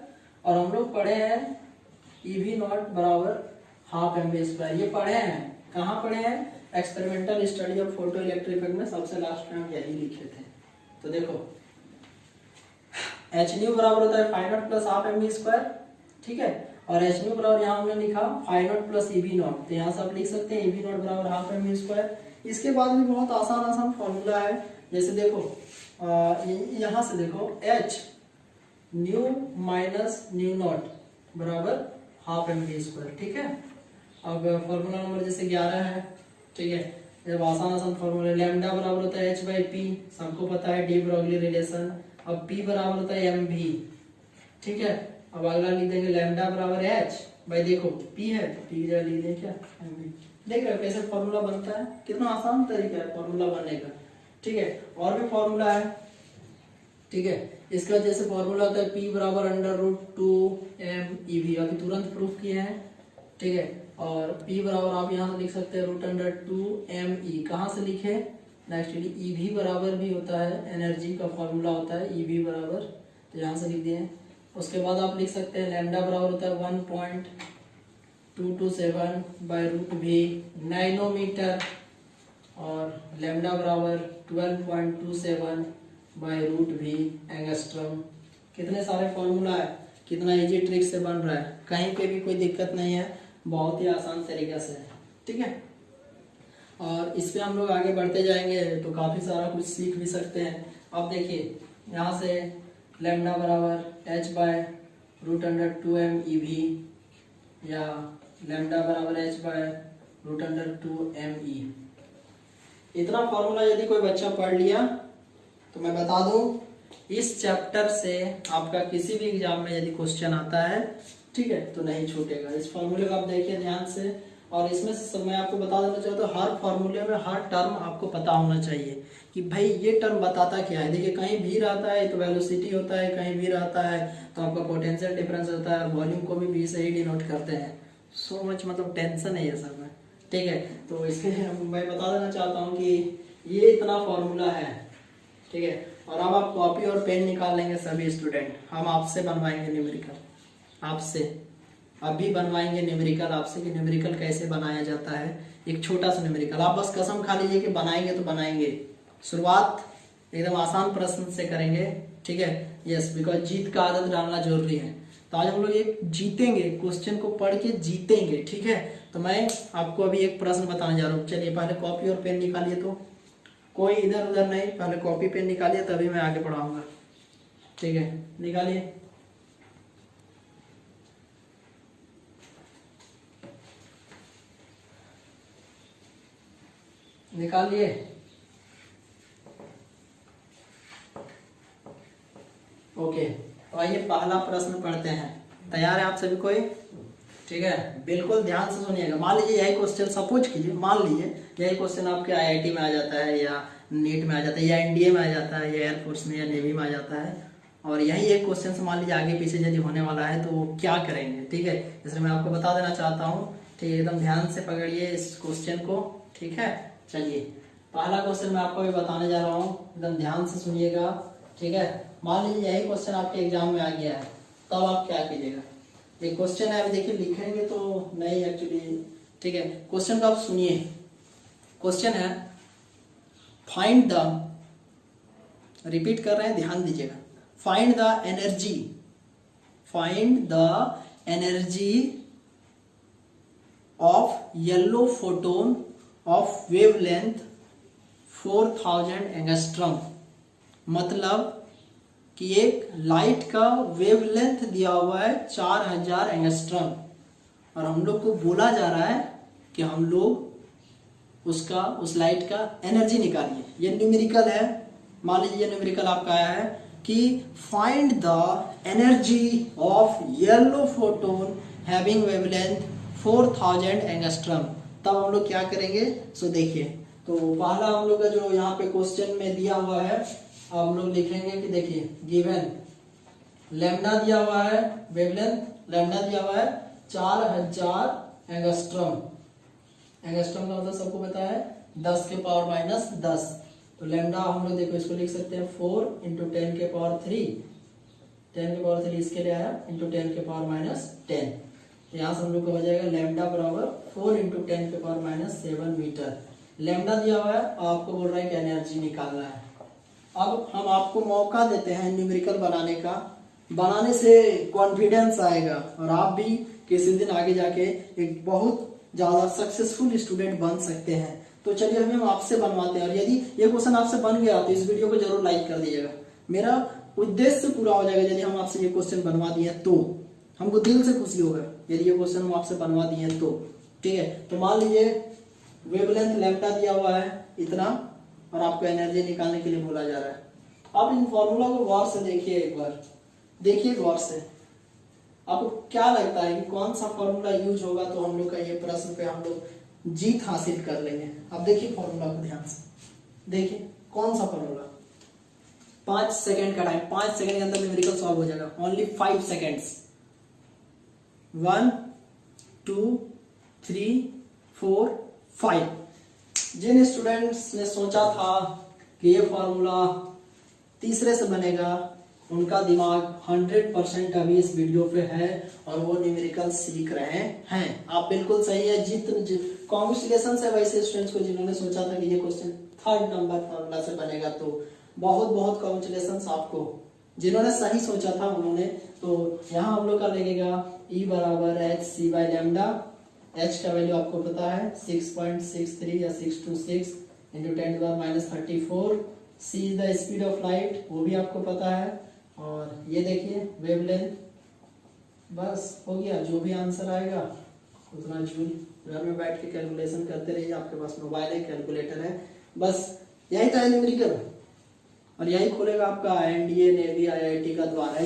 और हम लोग पढ़े हैं ई वी नॉट बराबर हाफ एम बी स्क्वायर। ये पढ़े हैं, कहाँ पढ़े हैं, experimental study of photo electric effect में सबसे लास्ट में हम यही लिखे थे। तो देखो एच न्यू बराबर होता है phi naught plus half m b square. ठीक है, और एच न्यू बराबर यहाँ हमने लिखा phi naught plus E V naught, तो यहाँ से आप लिख सकते हैं ई वी नॉट बराबर हाफ एम वी स्क्वायर। इसके बाद भी बहुत आसान आसान फॉर्मूला है, जैसे देखो यहाँ से देखो H nu minus nu naught बराबर हाफ एम वी स्क्वायर, ठीक है। अब फॉर्मूला नंबर जैसे 11 है, ठीक है। जब आसान आसान फॉर्मूला, लैम्डा बराबर होता है एच बाई पी, सबको पता है डी ब्रोगली रिलेशन। अब पी बराबर होता है एम वी, ठीक है। अब अगला लिख देंगे लैम्डा बराबर एच भाई, देखो पी है तो पी जगह लिख दें क्या एम वी। देख रहे हो कैसे फॉर्मूला बनता है, कितना आसान तरीका है फॉर्मूला बनने का, ठीक है। और भी फॉर्मूला है, ठीक है। इसका जैसे फॉर्मूला होता है पी बराबर under root 2m E we, अभी तुरंत प्रूफ किए हैं, ठीक है। और p बराबर आप यहाँ से लिख सकते हैं रूट अंडर 2m ई, कहाँ से लिखे नेक्स्ट ई वी बराबर भी होता है, एनर्जी का फॉर्मूला होता है ई वी बराबर, तो यहाँ से लिख दिए। उसके बाद आप लिख सकते हैं लैम्डा बराबर होता है 1.227 बाई रूट वी नैनोमीटर, और लैम्डा बराबर 12.27 बाई रूट वी एंगस्ट्रम। कितने सारे फॉर्मूला है, कितना इजी ट्रिक से बन रहा है, कहीं पे भी कोई दिक्कत नहीं है, बहुत ही आसान तरीके से है, ठीक है। और इस पे हम लोग आगे बढ़ते जाएंगे तो काफी सारा कुछ सीख भी सकते हैं। अब देखिए यहाँ से लैम्डा बराबर h by root under 2m E V, या लैम्डा बराबर h by root under 2m E, इतना फॉर्मूला यदि कोई बच्चा पढ़ लिया तो मैं बता दूं इस चैप्टर से आपका किसी भी एग्जाम में यदि क्वेश्चन आता है, ठीक है, तो नहीं छूटेगा। इस फॉर्मूले को आप देखिए ध्यान से, और इसमें से सब मैं आपको बता देना चाहता हूँ, हर फॉर्मूले में हर टर्म आपको पता होना चाहिए कि भाई ये टर्म बताता क्या है। देखिए कहीं भी रहता है तो वेलोसिटी होता है, कहीं भी रहता है तो आपका पोटेंशियल डिफरेंस होता है, और वॉल्यूम को भी v से ही डिनोट करते हैं। सो मच मतलब टेंशन है ये सब में, ठीक है। तो इसलिए मैं बता देना चाहता हूँ कि ये इतना फॉर्मूला है, ठीक है। और अब आप कॉपी और पेन निकाल लेंगे सभी स्टूडेंट, हम आपसे बनवाएंगे न्यूमेरिकल, आपसे अभी बनवाएंगे न्यूमेरिकल आपसे कि न्यूमेरिकल कैसे बनाया जाता है, एक छोटा सा न्यूमेरिकल। आप बस कसम खा लीजिए कि बनाएंगे तो बनाएंगे। शुरुआत एकदम आसान प्रश्न से करेंगे, ठीक है। यस, बिकॉज जीत का आदत डालना जरूरी है। तो आज हम लोग एक जीतेंगे, क्वेश्चन को पढ़ के जीतेंगे, ठीक है। तो मैं आपको अभी एक प्रश्न बताने जा रहा हूँ। चलिए पहले कॉपी और पेन निकालिए, तो कोई इधर उधर नहीं, पहले कॉपी पेन निकालिए तभी मैं आगे पढ़ाऊंगा, ठीक है। निकालिए, निकालिए। ओके, तो आइए पहला प्रश्न पढ़ते हैं। तैयार है आप सभी कोई? ठीक है, बिल्कुल ध्यान से सुनिएगा। मान लीजिए यही क्वेश्चन, सपोज कीजिए, मान लीजिए यही क्वेश्चन आपके आईआईटी में आ जाता है, या नीट में आ जाता है, या एनडीए में आ जाता है, या एयरफोर्स में या नेवी में आ जाता है, और यही एक क्वेश्चन से मान लीजिए आगे पीछे यदि होने वाला है तो वो क्या करेंगे, ठीक है। इसलिए मैं आपको बता देना चाहता हूँ, ठीक है। एकदम ध्यान से पकड़िए इस क्वेश्चन को, ठीक है। चलिए पहला क्वेश्चन मैं आपको अभी बताने जा रहा हूँ, एकदम ध्यान से सुनिएगा, ठीक है। मान लीजिए यही क्वेश्चन आपके एग्जाम में आ गया है, तब आप क्या कीजिएगा। ये क्वेश्चन है, अभी देखिए लिखेंगे तो नहीं एक्चुअली, ठीक है। क्वेश्चन को आप सुनिए। क्वेश्चन है फाइंड द, रिपीट कर रहे हैं, ध्यान दीजिएगा, find the energy, find the energy of yellow photon of wavelength 4000 angstrom. मतलब कि एक लाइट का वेवलेंथ दिया हुआ है 4000 एंगस्ट्रम, और हम लोग को बोला जा रहा है कि हम लोग उसका, उस लाइट का एनर्जी निकालिए। ये न्यूमेरिकल है, मान लीजिए ये न्यूमेरिकल आपका आया है कि find the energy of yellow photon having wavelength 4000 angstrom. तब हम लोग क्या करेंगे, सो देखिए। तो पहला हम लोग का जो यहाँ पे क्वेश्चन में दिया हुआ है, हम लोग लिखेंगे कि देखिए गिवन लैम्डा दिया हुआ है, वेवलेंथ लैम्डा दिया हुआ है 4000 एंगस्ट्रॉम। एंगस्ट्रॉम का मतलब सबको पता है 10 के पावर माइनस 10। तो लैम्डा हम लोग देखो इसको लिख सकते हैं 4 इंटू 10 के पावर 3, 10 के पावर 3 इसके लिए आया, इंटू 10 के पावर माइनस 10। यहाँ से हम लोग को हो जाएगा लैम्डा बराबर 4 इंटू 10 के पावर माइनस 7 मीटर। लैम्डा दिया हुआ है, आपको बोल रहा है कि एनर्जी निकालना है। अब हम आपको मौका देते हैं न्यूमेरिकल बनाने का, बनाने से कॉन्फिडेंस आएगा और आप भी किसी दिन आगे जाके एक बहुत ज्यादा सक्सेसफुल स्टूडेंट बन सकते हैं। तो चलिए अभी हम आपसे बनवाते हैं, और यदि ये क्वेश्चन आपसे बन गया तो इस वीडियो को जरूर लाइक कर दीजिएगा। मेरा उद्देश्य पूरा हो जाएगा यदि हम आपसे ये क्वेश्चन बनवा दिए तो हमको दिल से खुशी होगा यदि ये क्वेश्चन हम आपसे बनवा दिए तो। ठीक है, तो मान लीजिए वेवलेंथ लैम्डा दिया हुआ है इतना, और आपको एनर्जी निकालने के लिए बोला जा रहा है। आप इन फॉर्मूला को गौर से देखिए, एक बार देखिए गौर से, आपको क्या लगता है कि कौन सा फॉर्मूला यूज होगा तो हम लोग का ये प्रश्न पे हम लोग जीत हासिल कर लेंगे। आप देखिए फॉर्मूला को ध्यान से, देखिए कौन सा फॉर्मूला। 5 सेकंड का टाइम, 5 सेकंड के अंदर न्यूमेरिकल सॉल्व हो जाएगा, ओनली 5 सेकंड्स। 1 2 3 4 5। जिन स्टूडेंट्स ने सोचा था कि ये फॉर्मूला तीसरे से बनेगा, उनका दिमाग 100% अभी इस वीडियो पे है और वो न्यूमेरिकल सीख रहे हैं। आप बिल्कुल सही है, कांग्रेचुलेशन है वैसे स्टूडेंट्स को जिन्होंने सोचा था कि ये क्वेश्चन 3rd नंबर फॉर्मूला से बनेगा। तो बहुत बहुत कांग्रेचुलेशन आपको, जिन्होंने सही सोचा था उन्होंने। तो यहाँ हम लोग का लगेगा E बराबर hc/λ। h का वैल्यू आपको पता है 6.63 या 626 into 10⁻34। c is the speed of light, वो भी आपको पता है। और ये देखिए वेवलेंथ, बस हो गया। जो भी आंसर आएगा उतना जूल, घर में बैठ के कैलकुलेशन करते रहिए, आपके पास मोबाइल है, कैलकुलेटर है, बस यही था न्यूमेरिकल। और यही खोलेगा आपका एनडीए, नेवी, आईआईटी का द्वार।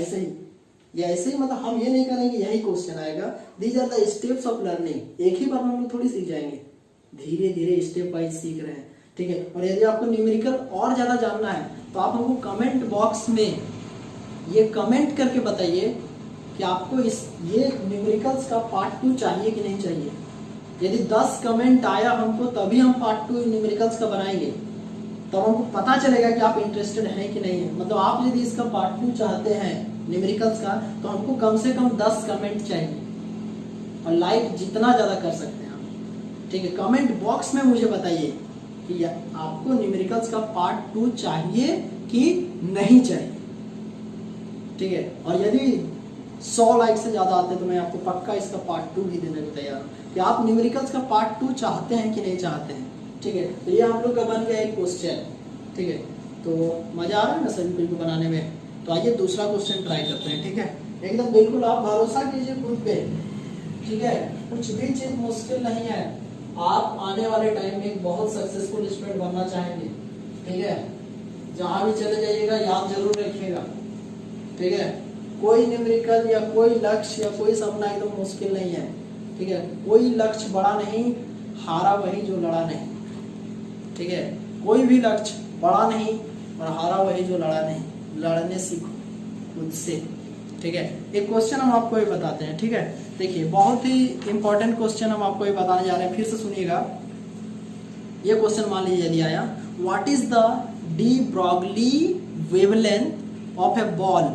ऐसे ही मतलब हम ये नहीं करेंगे यही क्वेश्चन आएगा। These are the steps of learning. एक ही बार हम लोग थोड़ी सीख जाएंगे, धीरे धीरे स्टेप वाइज सीख रहे हैं। ठीक है, और यदि आपको न्यूमेरिकल और ज्यादा जानना है तो आप हमको कमेंट बॉक्स में ये कमेंट करके बताइए कि आपको ये न्यूमेरिकल्स का पार्ट 2 चाहिए कि नहीं चाहिए। यदि 10 कमेंट आया हमको तभी हम पार्ट 2 न्यूमेरिकल्स का बनाएंगे, तब हमको पता चलेगा कि आप इंटरेस्टेड हैं कि नहीं है। मतलब आप यदि इसका पार्ट 2 चाहते हैं न्यूमेरिकल्स का, तो हमको कम से कम 10 कमेंट चाहिए, और लाइक जितना ज्यादा कर सकते हैं आप। ठीक है, कमेंट बॉक्स में मुझे बताइए कि आपको न्यूमेरिकल्स का पार्ट 2 चाहिए कि नहीं चाहिए। ठीक है, और यदि 100 लाइक से ज्यादा आते हैं तो मैं आपको पक्का इसका पार्ट 2 भी देने को तैयार हूँ कि आप न्यूमेरिकल्स का पार्ट 2 चाहते हैं कि नहीं चाहते हैं। ठीक है, तो ये हम लोग का बन गया एक क्वेश्चन। ठीक है, तो मजा आ रहा है ना सभी को बनाने में। तो आइए दूसरा क्वेश्चन ट्राई करते हैं। ठीक है, एकदम बिल्कुल आप भरोसा कीजिए खुद पे। ठीक है, कुछ भी चीज मुश्किल नहीं है। आप आने वाले टाइम में एक बहुत सक्सेसफुल स्टूडेंट बनना चाहेंगे। ठीक है, जहां भी चले जाइएगा याद जरूर रखिएगा। ठीक है, कोई न्यूमेरिकल या कोई लक्ष्य या कोई सपना एकदम मुश्किल नहीं है। ठीक है, कोई लक्ष्य बड़ा नहीं, हारा वही जो लड़ा नहीं। ठीक है, कोई भी लक्ष्य बड़ा नहीं और हारा वही जो लड़ा नहीं। लड़ने सीखो खुद से। ठीक है, एक क्वेश्चन हम आपको ये बताते हैं। ठीक है, देखिए बहुत ही इंपॉर्टेंट क्वेश्चन हम आपको ये बताने जा रहे हैं, फिर से सुनिएगा। ये क्वेश्चन मान लीजिए यदि आया, what is the D Broglie wavelength of A ball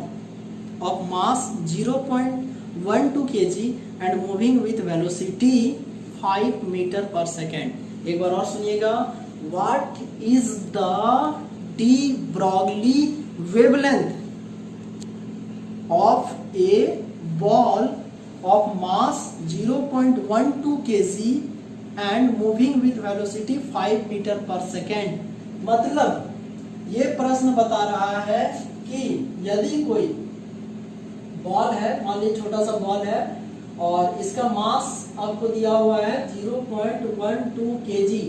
of mass 0.12 kg and moving with velocity 5 meter per second। एक बार और सुनिएगा, what is the de Broglie wavelength of a ball of mass 0.12 kg and moving with velocity 5 meter per second। मतलब ये प्रश्न बता रहा है कि यदि कोई बॉल है, मान लीजिए छोटा सा बॉल है, और इसका मास आपको दिया हुआ है 0.12 kg।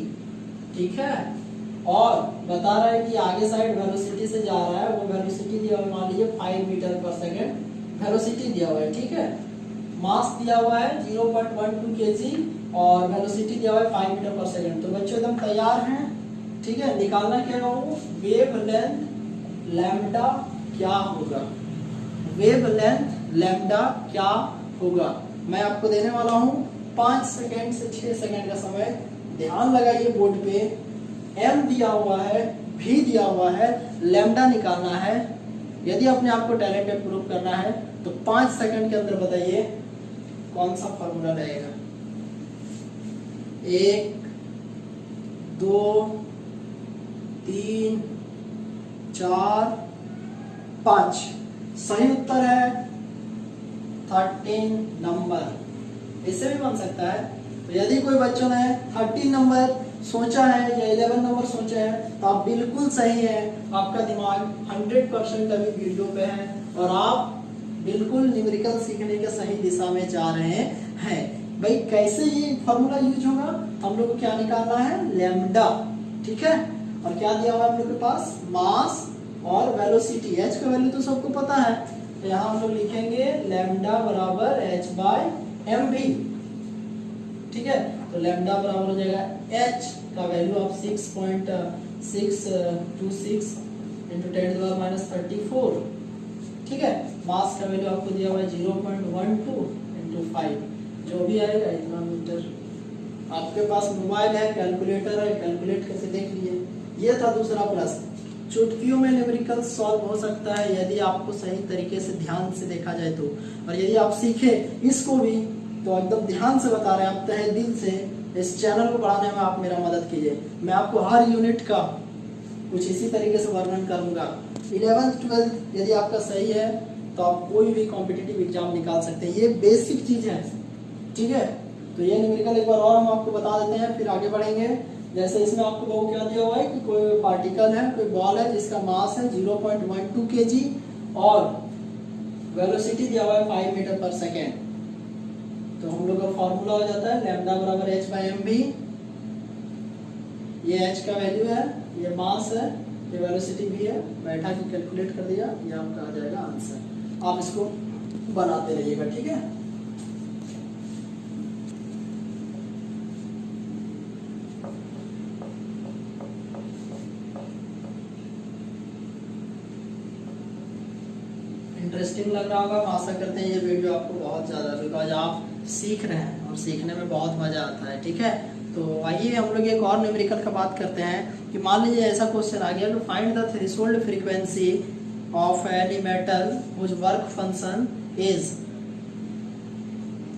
ठीक है, और बता रहा है कि आगे साइड वेलोसिटी से जा रहा है, वो वेलोसिटी दिया हुआ है मान लीजिए 5 मीटर पर सेकेंड वेलोसिटी दिया हुआ है। ठीक है, मास दिया हुआ है 0.12 kg और वेलोसिटी दिया हुआ है 5 मीटर पर सेकेंड। तो बच्चों एकदम तैयार हैं। ठीक है, निकालना क्या होगा, वेवलेंथ लैम्डा क्या होगा। वेवलेंथ लैम्डा क्या होगा, मैं आपको देने वाला हूं 5 सेकंड से 6 सेकंड का समय। ध्यान लगाइए बोर्ड पे, m दिया हुआ है, v दिया हुआ है, लैम्डा निकालना है। यदि अपने आप को टैलेंटेड प्रूव करना है तो 5 सेकंड के अंदर बताइए कौन सा फॉर्मूला रहेगा। 1 2 3 4 5। सही उत्तर है 13 नंबर। इससे भी बन सकता है। तो यदि कोई बच्चों ने 13 नंबर सोचा है या 11 नंबर सोचा है तो आप बिल्कुल सही है, आपका दिमाग 100% अभी वीडियो पे है और आप बिल्कुल न्यूमेरिकल सीखने के सही दिशा में जा रहे हैं। भाई कैसे ये फॉर्मूला यूज होगा, हम लोग को क्या निकालना है, लैम्डा, ठीक है। और क्या दिया हुआ हम लोग के पास, मास और वेलोसिटी। एच का वैल्यू तो सबको पता है, तो यहाँ हम लोग लिखेंगे लैम्डा बराबर एच बाय एम वी, ठीक है। तो लैम्डा बराबर हो जाएगा एच का वैल्यू आप 6.626 इंटू 10⁻34, ठीक है। मास का वैल्यू आपको दिया हुआ है 0.12 इंटू 5, जो भी आएगा इतना मीटर। आपके पास मोबाइल है, कैलकुलेटर है, कैलकुलेट करके देख लिए। ये था दूसरा प्रश्न। चुटकियों में न्यूमेरिकल सॉल्व हो सकता है यदि आपको सही तरीके से ध्यान से देखा जाए तो, और यदि आप सीखे इसको भी तो एकदम ध्यान से बता रहे हैं, आप तहे दिल से इस चैनल को बढ़ाने में आप मेरा मदद कीजिए। मैं आपको हर यूनिट का कुछ इसी तरीके से वर्णन करूंगा। 11th 12th यदि आपका सही है तो आप कोई भी कॉम्पिटिटिव एग्जाम निकाल सकते हैं। ये बेसिक चीज है, ठीक है। तो ये न्यूमेरिकल एक बार और हम आपको बता देते हैं, फिर आगे बढ़ेंगे। जैसे इसमें आपको बहु क्या दिया हुआ है कि कोई पार्टिकल है, कोई बॉल है जिसका मास है 0.12 kg और वेलोसिटी दिया हुआ है 5 मीटर पर सेकेंड। तो हम लोग का फॉर्मूला हो जाता है लैम्डा बराबर एच बाई एम वी। ये एच का वैल्यू है, ये मास है, ये वेलोसिटी भी है। बैठा के कैलकुलेट कर दिया, ये आपका आ जाएगा आंसर। आप इसको बनाते रहिएगा, ठीक है। इंटरेस्टिंग लग रहा होगा, आशा करते हैं ये वीडियो आपको बहुत ज़्यादा, बिकॉज आप सीख रहे हैं और सीखने में बहुत मज़ा आता है, ठीक है। तो आइए हम लोग एक और न्यूमेरिकल का बात करते हैं कि मान लीजिए ऐसा क्वेश्चन आ गया, find the threshold frequency of any metal which work function is.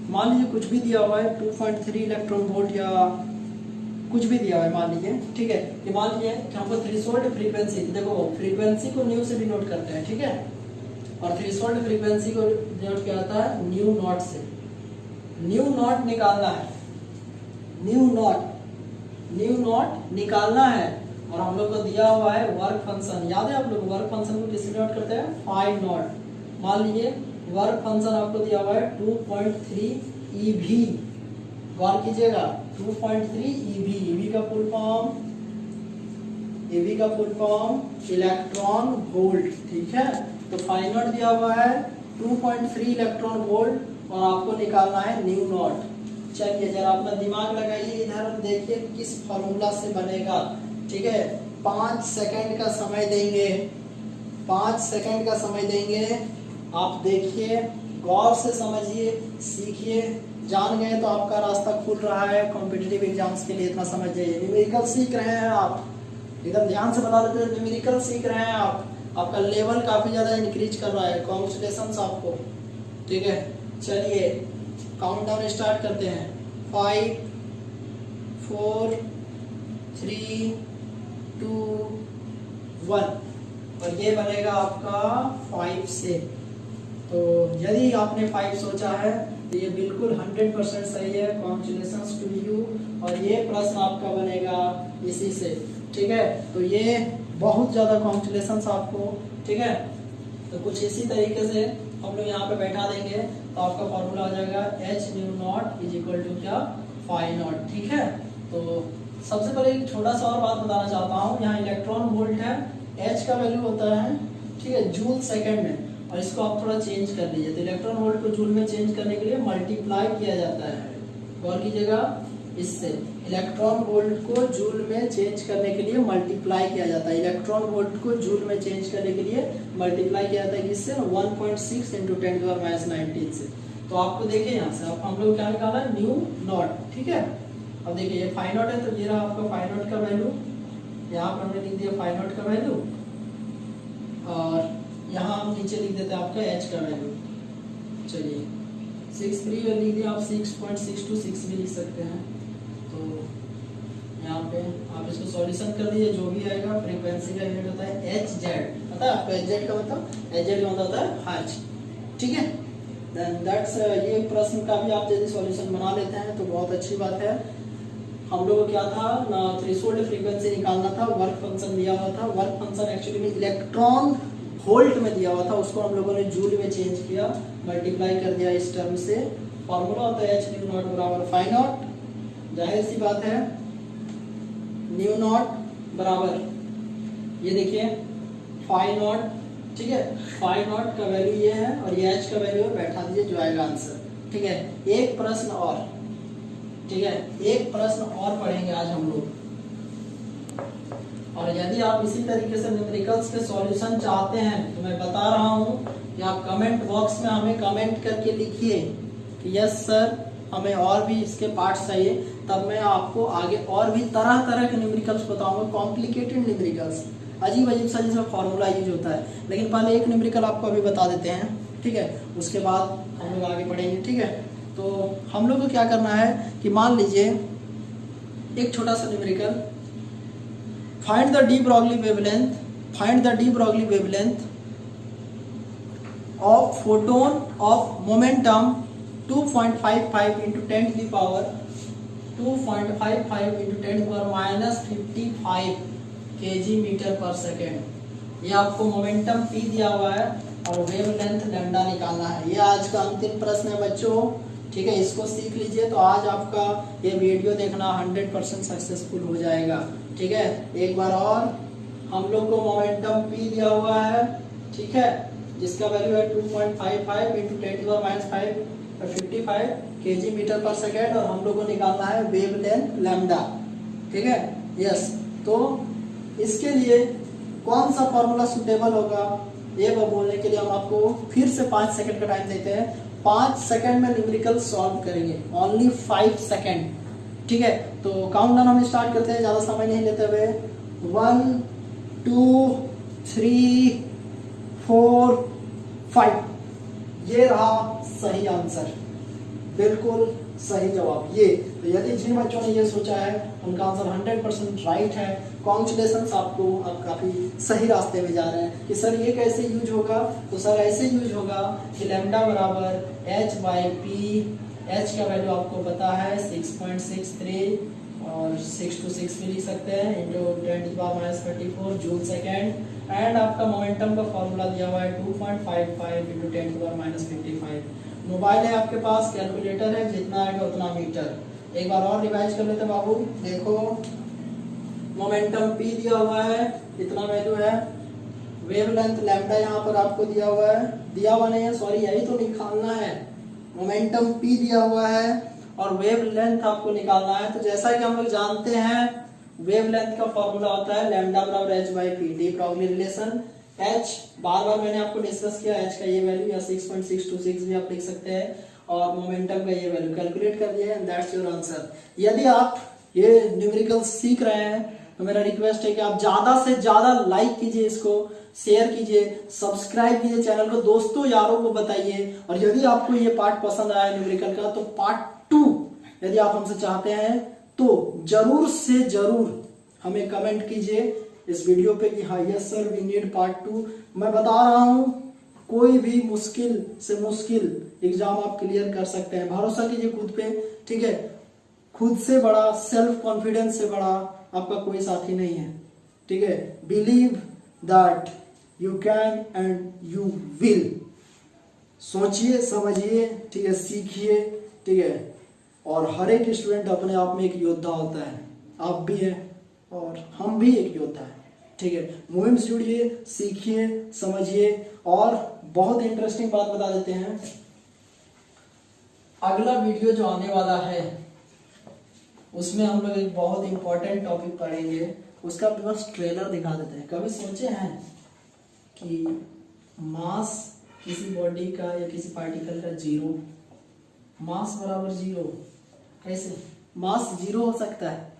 मान लीजिए कुछ भी दिया हुआ है 2.3 इलेक्ट्रॉन वोल्ट या कुछ भी दिया हुआ है, मान लीजिए, ठीक है। ये मान लीजिए कि हमको थ्रेशोल्ड फ्रीक्वेंसी, देखो फ्रीक्वेंसी को न्यू से भी नोट करते हैं, ठीक है। और थ्रेशोल्ड फ्रीक्वेंसी को नोट किया जाता है न्यू नॉट से। न्यू नॉट निकालना है, न्यू नॉट निकालना है। और हम लोग को दिया हुआ है वर्क फंक्शन, याद है आप लोग वर्क फंक्शन को किससे नोट करते हैं, फाई नॉट। मान लीजिए वर्क फंक्शन आपको दिया हुआ है 2.3 eV, गौर कीजिएगा 2.3 eV। eV का फुल फॉर्म इलेक्ट्रॉन वोल्ट, ठीक है। तो फाई नॉट दिया हुआ है 2.3 इलेक्ट्रॉन वोल्ट और आपको निकालना है न्यू नॉट। चलिए जरा अपना दिमाग लगाइए इधर, देखिए किस फॉर्मूला से बनेगा, ठीक है। 5 सेकंड का समय देंगे, 5 सेकंड का समय देंगे। आप देखिए, गौर से समझिए, सीखिए। जान गए तो आपका रास्ता खुल रहा है कॉम्पिटिटिव एग्जाम्स के लिए, इतना समझ जाइए। न्यूमेरिकल सीख रहे हैं आप, एकदम ध्यान से बता देते हैं, न्यूमेरिकल सीख रहे हैं आप, आपका लेवल काफी ज्यादा इंक्रीज कर रहा है। कांग्रेचुलेशंस आपको, ठीक है। चलिए काउंटडाउन स्टार्ट करते हैं। 5 4 3 2 1 और ये बनेगा आपका 5 से। तो यदि आपने 5 सोचा है तो ये बिल्कुल 100% सही है, कांग्रेचुलेशंस टू यू। और ये प्रश्न आपका बनेगा इसी से, ठीक है। तो ये बहुत ज्यादा कांग्रेचुलेशंस आपको, ठीक है। तो कुछ इसी तरीके से हम लोग यहाँ पे बैठा देंगे तो आपका फॉर्मूला आ जाएगा h nu naught is equal to क्या, फाई नॉट, ठीक है। तो सबसे पहले एक छोटा सा और बात बताना चाहता हूँ, यहाँ इलेक्ट्रॉन वोल्ट है, एच का वैल्यू होता है, ठीक है, जूल सेकंड में, और इसको आप थोड़ा चेंज कर लीजिए। तो इलेक्ट्रॉन वोल्ट को जूल में चेंज करने के लिए मल्टीप्लाई किया जाता है, गौर कीजिएगा, इससे इलेक्ट्रॉन वोल्ट को जूल में चेंज करने के लिए मल्टीप्लाई किया जाता है। इलेक्ट्रॉन वोल्ट को जूल में चेंज करने के लिए मल्टीप्लाई किया जाता है किससे, 1.6 इंटू 10⁻19 से। तो आपको देखिए यहाँ से आप हम लोग क्या निकाला, न्यू नॉट, ठीक है। अब देखिए ये फाई नॉट है, तो ये रहा आपका फाई नॉट का वैल्यू, यहाँ पर हमने लिख दिया फाई नॉट का वैल्यू, और यहाँ हम नीचे लिख देते हैं आपका एच का वैल्यू। चलिए 6.3 लिख दिया, आप 6.626 भी लिख सकते हैं। तो यहाँ पे आप इसको सॉल्यूशन कर दीजिए, जो भी आएगा। फ्रीक्वेंसी का यूनिट होता है एच जेड, पता है आपको एच जेड का मतलब, एच जेड का मतलब होता है हर्ट्ज, ठीक है। देन दैट्स ये प्रश्न का भी आप यदि सॉल्यूशन बना लेते हैं तो बहुत अच्छी बात है। हम लोग को क्या था ना, थ्रेशोल्ड फ्रीक्वेंसी निकालना था, वर्क फंक्शन दिया हुआ था, वर्क फंक्शन एक्चुअली में इलेक्ट्रॉन वोल्ट में दिया हुआ था, उसको हम लोगों ने जूल में चेंज किया, मल्टीप्लाई कर दिया इस टर्म से। फॉर्मूला होता है h न्यू नॉट बराबर फाई नॉट, जाहिर सी बात है न्यू नॉट बराबर ये देखिए फाई नॉट, ठीक है, फाई नॉट का वैल्यू ये है और ये h का वैल्यू है, बैठा दीजिए जो आएगा आंसर, ठीक है। एक प्रश्न और, ठीक है, एक प्रश्न और पढ़ेंगे आज हम लोग। और यदि आप इसी तरीके से न्यूमेरिकल्स के सॉल्यूशन चाहते हैं तो मैं बता रहा हूं कि आप कमेंट बॉक्स में हमें कमेंट करके लिखिए कि यस सर हमें और भी इसके पार्ट्स चाहिए, तब मैं आपको आगे और भी तरह तरह के न्यूमेरिकल्स बताऊंगा, कॉम्प्लिकेटेड न्यूमेरिकल्स, अजीब अजीब सा जिसमें फॉर्मूला यूज होता है। लेकिन पहले एक न्यूमेरिकल आपको अभी बता देते हैं, ठीक है, उसके बाद हम लोग आगे बढ़ेंगे, ठीक है। तो हम लोग को क्या करना है कि मान लीजिए एक छोटा सा numerical, find the D Broglie wavelength, find the D Broglie wavelength of photon of momentum 2.55 into 10 to the power 2.55 into 10 to the power minus 55 kg metre पर सेकेंड। ये आपको मोमेंटम p दिया हुआ है और वेवलेंथ लैम्डा निकालना है। ये आज का अंतिम प्रश्न है बच्चों, ठीक है, इसको सीख लीजिए तो आज आपका ये वीडियो देखना 100% सक्सेसफुल हो जाएगा, ठीक है। एक बार और, हम लोग को मोमेंटम p दिया हुआ है, ठीक है, जिसका वैल्यू है 2.55 into 10 to the minus 55 kg metre पर सेकेंड, और हम लोग को निकालना है वेवलेंथ लैम्डा, ठीक है, यस। तो इसके लिए कौन सा फॉर्मूला सुटेबल होगा ये बोलने के लिए हम आपको फिर से 5 सेकंड का टाइम देते हैं। 5 सेकंड में न्यूमेरिकल सॉल्व करेंगे, ओनली 5 सेकंड, ठीक है। तो काउंटडाउन हम स्टार्ट करते हैं, ज्यादा समय नहीं लेते हुए। 1 2 3 4 5, ये रहा सही आंसर, बिल्कुल सही जवाब ये। तो यदि जिन बच्चों ने ये सोचा है उनका आंसर 100% राइट है, कॉन्ग्रेचुलेशंस आपको, आप काफी सही रास्ते में जा रहे हैं। कि सर ये कैसे यूज होगा, तो सर ऐसे यूज होगा कि लैम्डा बराबर h/p, h का वैल्यू आपको पता है 6.63 और 6 to 6 भी लिख सकते हैं, इंटू 10⁻34 जूल सेकेंड, एंड आपका मोमेंटम का फॉर्मूला दिया हुआ है 2.55 इंटू 10⁻55। मोबाइल है आपके पास, कैलकुलेटर है, जितना आएगा उतना मीटर। एक बार और रिवाइज कर लेते बाबू, देखो मोमेंटम p दिया हुआ है, इतना वैल्यू है, वेवलेंथ लैम्डा यहाँ पर आपको दिया हुआ है, दिया हुआ नहीं है सॉरी, यही तो निकालना है, मोमेंटम p दिया हुआ है और वेवलेंथ आपको निकालना है। तो जैसा कि हम लोग जानते हैं वेवलेंथ का फॉर्मूला होता है लैम्डा बराबर h/p, de Broglie relation. h बार बार मैंने आपको डिस्कस किया, h का ये वैल्यू या 6.626 भी आप लिख सकते हैं, और मोमेंटम का ये वैल्यू कैलकुलेट कर दिया है, दैट्स योर आंसर। यदि आप ये न्यूमेरिकल सीख रहे हैं तो मेरा रिक्वेस्ट है कि आप ज्यादा से ज्यादा लाइक कीजिए, इसको शेयर कीजिए, सब्सक्राइब कीजिए चैनल को, दोस्तों यारों को बताइए। और यदि आपको ये पार्ट पसंद आया न्यूमेरिकल का तो पार्ट 2 यदि आप हमसे चाहते हैं तो जरूर से जरूर हमें कमेंट कीजिए इस वीडियो पे कि हाँ yes sir we need part 2। मैं बता रहा हूं कोई भी मुश्किल से मुश्किल एग्जाम आप क्लियर कर सकते हैं, भरोसा कीजिए खुद पे, ठीक है। खुद से बड़ा, सेल्फ कॉन्फिडेंस से बड़ा आपका कोई साथी नहीं है, ठीक है। Believe that you can and you will. सोचिए, समझिए, ठीक है, सीखिए, ठीक है। और हर एक स्टूडेंट अपने आप में एक योद्धा होता है, आप भी हैं और हम भी एक योद्धा है, ठीक है। मुहिम से जुड़िए, सीखिए, समझिए। और बहुत इंटरेस्टिंग बात बता देते हैं, अगला वीडियो जो आने वाला है उसमें हम लोग एक बहुत इंपॉर्टेंट टॉपिक पढ़ेंगे, उसका बस ट्रेलर दिखा देते हैं। कभी सोचे हैं कि मास किसी बॉडी का या किसी पार्टिकल का जीरो, मास बराबर जीरो, कैसे मास जीरो हो सकता है?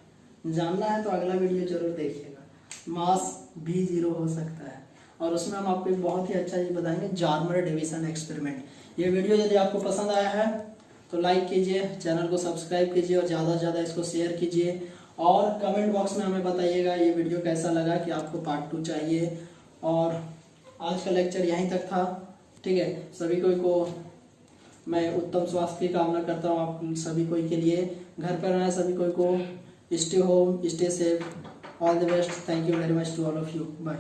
जानना है तो अगला वीडियो जरूर देखिएगा। मास भी जीरो हो सकता है और उसमें हम आपको एक बहुत ही अच्छा चीज बताएंगे, जार्मर डिवीजन एक्सपेरिमेंट। ये वीडियो यदि आपको पसंद आया है तो लाइक कीजिए, चैनल को सब्सक्राइब कीजिए और ज़्यादा से ज़्यादा इसको शेयर कीजिए। और कमेंट बॉक्स में हमें बताइएगा ये वीडियो कैसा लगा, कि आपको पार्ट 2 चाहिए। और आज का लेक्चर यहीं तक था, ठीक है। सभी को मैं उत्तम स्वास्थ्य की कामना करता हूँ आप सभी कोई के लिए। घर पर रहना सभी कोई को। Stay home, stay safe, all the best. Thank you very much to all of you. Bye.